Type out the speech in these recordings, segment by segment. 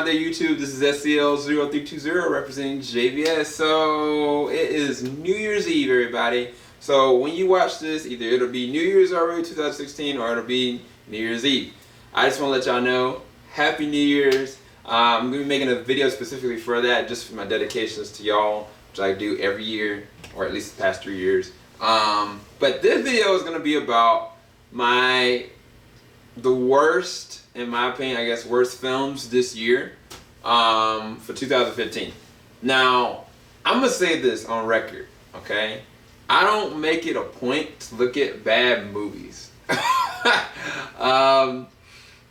there, YouTube? This is SCL0320 representing JVS. So it is New Year's Eve, everybody. So when you watch this, either it'll be New Year's already 2016 or it'll be New Year's Eve. I just want to let y'all know, Happy New Year's. I'm going to be making a video specifically for that, just for my dedications to y'all, which I do every year, or at least the past 3 years. But this video is going to be about the worst, in my opinion, I guess, worst films this year for 2015. Now, I'm going to say this on record, okay? I don't make it a point to look at bad movies.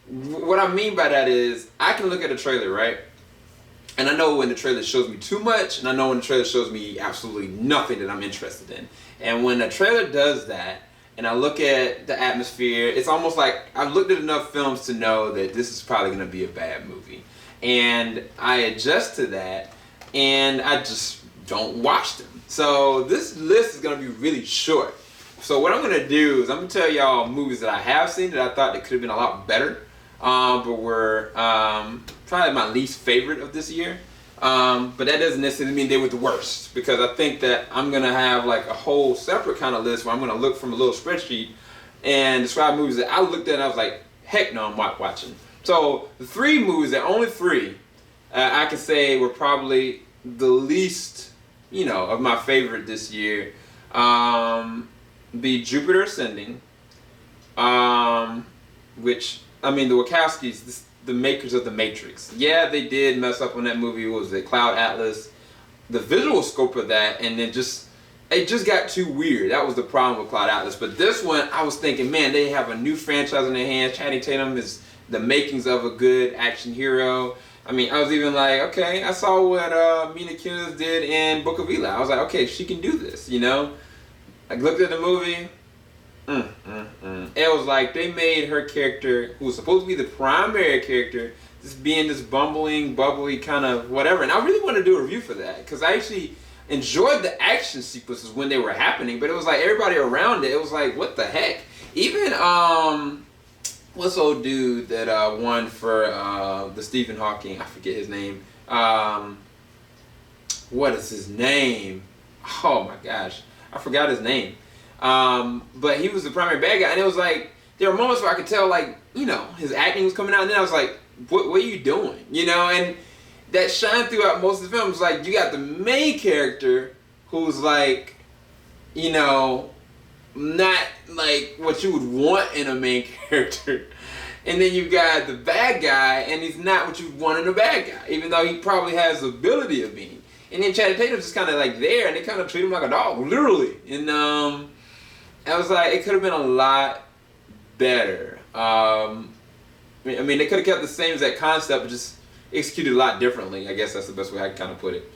What I mean by that is, I can look at a trailer, right? And I know when the trailer shows me too much, and I know when the trailer shows me absolutely nothing that I'm interested in. And when a trailer does that, and I look at the atmosphere, it's almost like I've looked at enough films to know that this is probably going to be a bad movie. And I adjust to that, and I just don't watch them. So this list is going to be really short. So what I'm going to do is I'm going to tell y'all movies that I have seen that I thought that could have been a lot better, but were probably my least favorite of this year. But that doesn't necessarily mean they were the worst, because I think that I'm going to have like a whole separate kind of list where I'm going to look from a little spreadsheet and describe movies that I looked at and I was like, heck no, I'm not watching. So the three movies, the only three I can say were probably the least, of my favorite this year, be Jupiter Ascending, which, the Wachowskis, the makers of The Matrix. Yeah, they did mess up on that movie. What was it? Cloud Atlas. The visual scope of that, and it just got too weird. That was the problem with Cloud Atlas. But this one, I was thinking, man, they have a new franchise in their hands. Channing Tatum is the makings of a good action hero. I was even like, okay, I saw what Mila Kunis did in Book of Eli. I was like, okay, she can do this, I looked at the movie. It was like they made her character, who was supposed to be the primary character, just being this bumbling, bubbly kind of whatever. And I really want to do a review for that, because I actually enjoyed the action sequences when they were happening, but it was like everybody around it was like, what the heck? Even what's old dude that won for the Stephen Hawking? I forget his name. What is his name? Oh my gosh, I forgot his name. But he was the primary bad guy, and it was like there were moments where I could tell, like, his acting was coming out, and then I was like, what are you doing? And that shined throughout most of the films. Like, you got the main character who's like, not like what you would want in a main character, and then you got the bad guy, and he's not what you want in a bad guy, even though he probably has the ability of being. And then Channing Tatum's just kind of like there, and they kind of treat him like a dog, literally. And I was like, it could have been a lot better. They could have kept the same exact concept, but just executed a lot differently. I guess that's the best way I can kind of put it.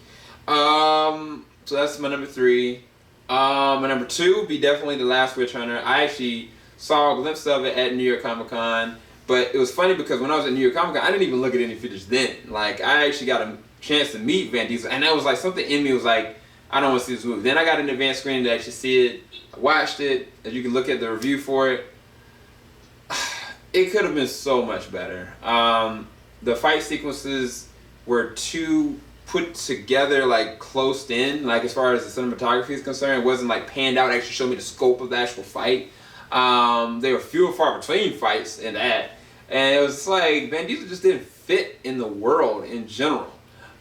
So that's my number 3. My number 2 would be definitely The Last Witch Hunter. I actually saw a glimpse of it at New York Comic Con, but it was funny because when I was at New York Comic Con, I didn't even look at any footage then. Like, I actually got a chance to meet Vin Diesel, and that was like something in me was like, I don't want to see this movie. Then I got an advanced screening to actually see it. I watched it, as you can look at the review for it. It could have been so much better. The fight sequences were too put together, like closed in, like as far as the cinematography is concerned. It wasn't like panned out, actually showed me the scope of the actual fight. They were few and far between fights in that. And it was like, Vin Diesel just didn't fit in the world in general.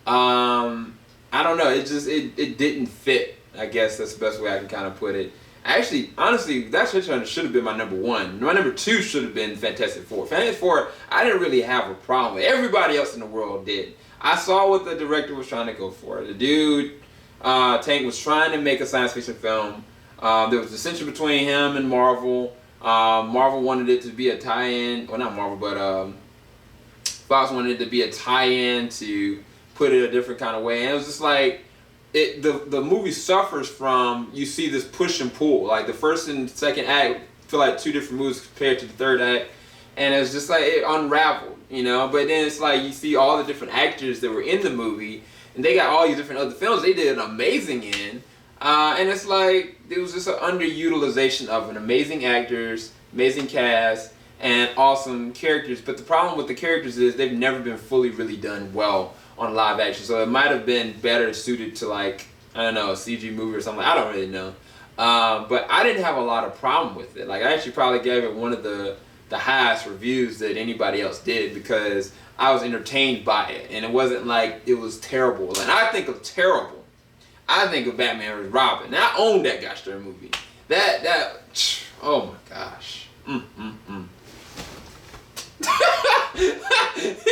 I don't know, it didn't fit. I guess that's the best way I can kind of put it. Actually, honestly, That's Witch Hunter should have been my number 1. My number 2 should have been Fantastic Four. Fantastic Four, I didn't really have a problem with. Everybody else in the world did. I saw what the director was trying to go for. The dude, Tank, was trying to make a science fiction film. There was dissension between him and Marvel. Marvel wanted it to be a tie-in, well, not Marvel, but Fox wanted it to be a tie-in to put it a different kind of way. And it was just like, the movie suffers from, you see this push and pull. Like the first and second act feel like 2 different movies compared to the third act, and it's just like it unraveled, But then it's like you see all the different actors that were in the movie, and they got all these different other films they did amazing in, and it's like it was just an underutilization of an amazing actors, amazing cast, and awesome characters. But the problem with the characters is they've never been fully really done well on live action. So it might have been better suited to like, I don't know, a CG movie or something. I don't really know. But I didn't have a lot of problem with it. Like I actually probably gave it one of the highest reviews that anybody else did because I was entertained by it. And it wasn't like it was terrible. And I think of terrible, I think of Batman vs. Robin. And I own that gosh darn movie. Oh my gosh.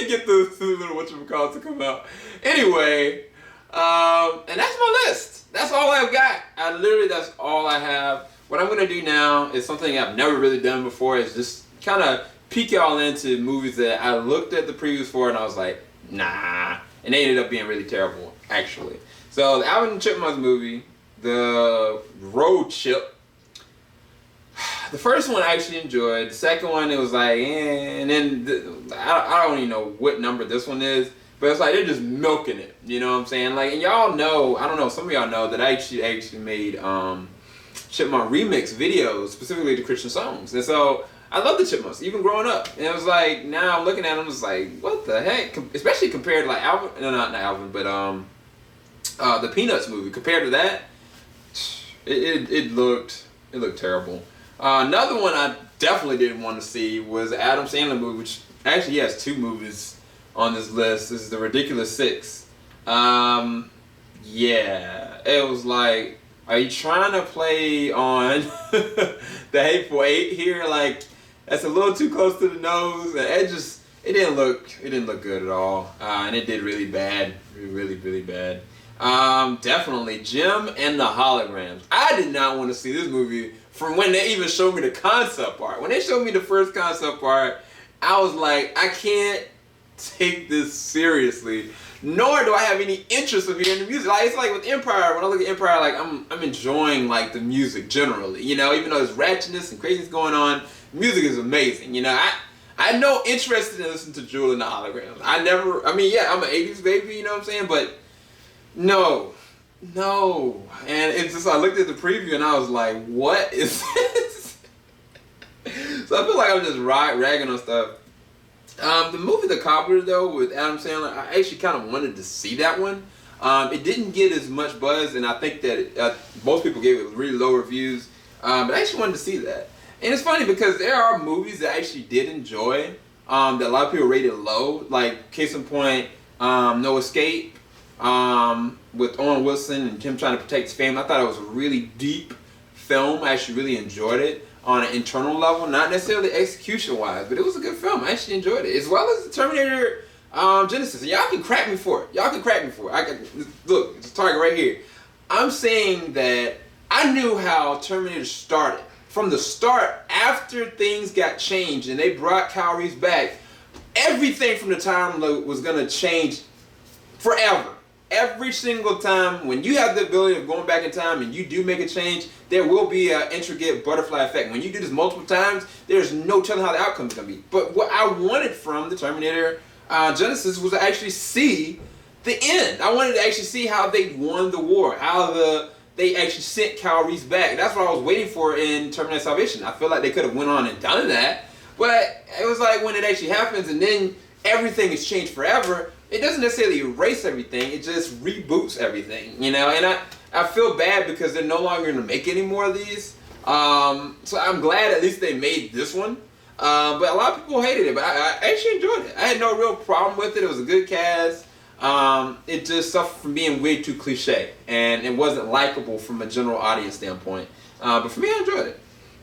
Get the little whatchamacallit to come out. Anyway, and that's my list. That's all I've got. That's all I have. What I'm going to do now is something I've never really done before, is just kind of peek y'all into movies that I looked at the previews for and I was like, nah. And they ended up being really terrible, actually. So the Alvin and the Chipmunks movie, the Road Chip. The first one I actually enjoyed. The second one, it was like, eh. And then I don't even know what number this one is, but it's like they're just milking it. You know what I'm saying? Like, and y'all know, I don't know, some of y'all know that I actually made Chipmunk remix videos specifically to Christian songs, and so I love the Chipmunks even growing up. And it was like now I'm looking at them, it's like what the heck? Especially compared to like Alvin, no, not Alvin, but the Peanuts movie. Compared to that, it looked terrible. Another one I definitely didn't want to see was the Adam Sandler movie, which actually he has two movies on this list. This is The Ridiculous Six. Yeah, it was like, are you trying to play on the Hateful Eight here? Like, that's a little too close to the nose. And it didn't look good at all. And it did really bad, really bad. Definitely Jim and the Holograms. I did not want to see this movie from when they even showed me the concept art. When they showed me the first concept art, I was like, I can't take this seriously. Nor do I have any interest of hearing the music. Like, it's like with Empire, when I look at Empire, like I'm enjoying like the music generally. You know, even though there's ratchetness and craziness going on, music is amazing. You know, I had no interest in listening to Jewel and the Holograms. I'm an 80s baby, you know what I'm saying? But no. And it's just, I looked at the preview and I was like, what is this? So I feel like I'm just ragging on stuff. The movie The Cobbler, though, with Adam Sandler, I actually kind of wanted to see that one. It didn't get as much buzz, and I think that most people gave it really low reviews. But I actually wanted to see that. And it's funny because there are movies that I actually did enjoy that a lot of people rated low. Like, case in point, No Escape with Owen Wilson and him trying to protect his family. I thought it was a really deep film. I actually really enjoyed it on an internal level, not necessarily execution-wise, but it was a good film. I actually enjoyed it, as well as the Terminator Genesis. And y'all can crack me for it. Look, it's a target right here. I'm saying that I knew how Terminator started. From the start, after things got changed and they brought Kyle Reese back, everything from the time was going to change forever. Every single time, when you have the ability of going back in time and you do make a change, there will be an intricate butterfly effect. When you do this multiple times, there's no telling how the outcome is going to be. But what I wanted from the Terminator Genesis was to actually see the end. I wanted to actually see how they won the war, how they actually sent Kyle Reese back. That's what I was waiting for in Terminator Salvation. I feel like they could have went on and done that, but it was like when it actually happens and then everything is changed forever, it doesn't necessarily erase everything, it just reboots everything, you know? And I feel bad because they're no longer going to make any more of these. So I'm glad at least they made this one. But a lot of people hated it, but I actually enjoyed it. I had no real problem with it. It was a good cast. It just suffered from being way too cliche, and it wasn't likable from a general audience standpoint. But for me, I enjoyed it.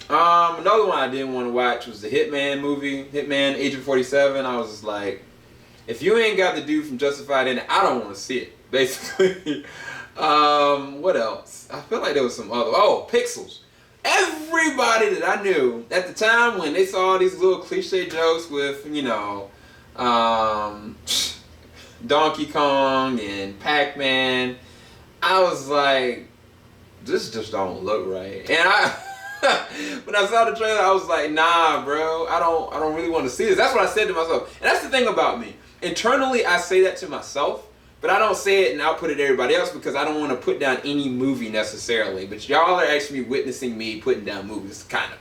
Another one I didn't want to watch was the Hitman movie, Hitman Agent 47. I was just like, if you ain't got the dude from Justified in it, I don't want to see it, basically. What else? I feel like there was some other. Oh, Pixels. Everybody that I knew at the time when they saw these little cliche jokes with, you know, Donkey Kong and Pac-Man, I was like, this just don't look right. And when I saw the trailer, I was like, nah, bro, I don't really want to see this. That's what I said to myself. And that's the thing about me. Internally, I say that to myself, but I don't say it and output it to everybody else because I don't want to put down any movie necessarily. But y'all are actually witnessing me putting down movies, kind of.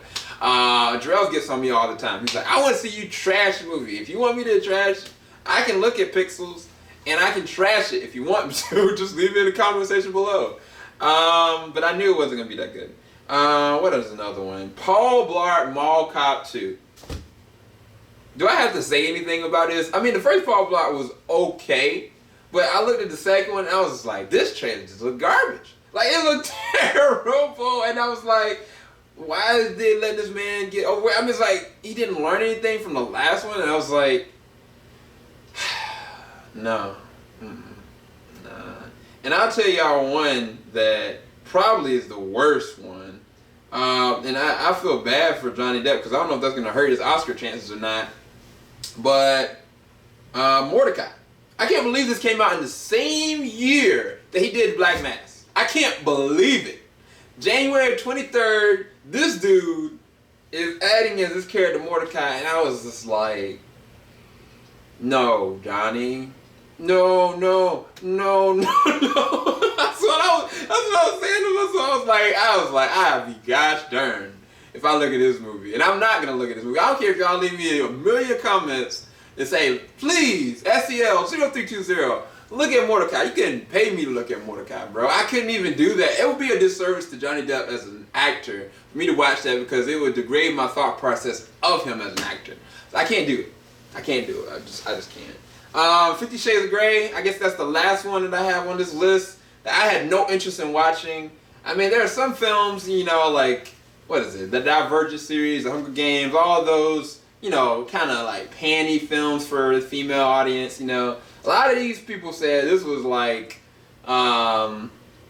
Jarrell gets on me all the time. He's like, I want to see you trash a movie. If you want me to trash, I can look at Pixels and I can trash it if you want me to. Just leave it in the comment section below. But I knew it wasn't going to be that good. What is another one? Paul Blart Mall Cop 2. Do I have to say anything about this? I mean, the first Paul Blart was okay, but I looked at the second one and I was just like, this trailer just looked garbage. Like, it looked terrible, and I was like, why did they let this man get over? I mean, it's like, he didn't learn anything from the last one, and I was like, no. Nah. And I'll tell y'all one that probably is the worst one. And I feel bad for Johnny Depp because I don't know if that's going to hurt his Oscar chances or not. But Mordecai. I can't believe this came out in the same year that he did Black Mass. I can't believe it. January 23rd, this dude is adding as this character Mordecai, and I was just like, no, Johnny. No. That's what I was saying to myself. I was like, I'd be gosh darn if I look at this movie. And I'm not going to look at this movie. I don't care if y'all leave me a million comments and say, please, SEL0320, look at Mordecai. You couldn't pay me to look at Mordecai, bro. I couldn't even do that. It would be a disservice to Johnny Depp as an actor for me to watch that because it would degrade my thought process of him as an actor. So I can't do it. I just can't. 50 Shades of Grey, I guess that's the last one that I have on this list that I had no interest in watching. I mean, there are some films, you know, like, what is it? The Divergent series, The Hunger Games, all of those, you know, kind of like panty films for the female audience, you know. A lot of these people said this was like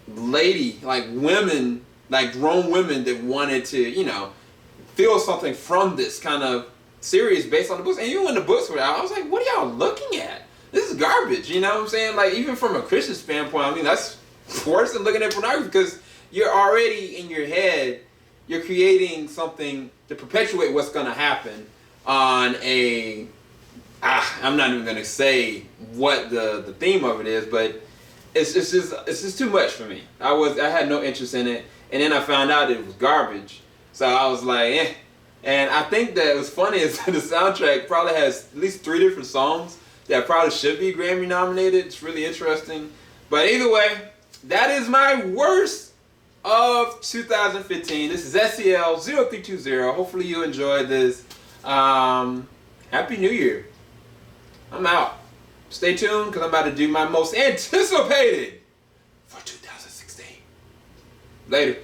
women, like grown women that wanted to, you know, feel something from this kind of series based on the books. And even when the books were out, I was like, what are y'all looking at? This is garbage, you know what I'm saying? Like, even from a Christian standpoint, I mean, that's worse than looking at pornography because you're already in your head, you're creating something to perpetuate what's going to happen on a, I'm not even going to say what the theme of it is, but it's just too much for me. I had no interest in it, and then I found out it was garbage, so I was like, eh. And I think that what's funny is that the soundtrack probably has at least 3 different songs that probably should be Grammy nominated. It's really interesting. But either way, that is my worst of 2015. This is SEL0320. Hopefully you enjoyed this. Happy New Year. I'm out. Stay tuned because I'm about to do my most anticipated for 2016. Later.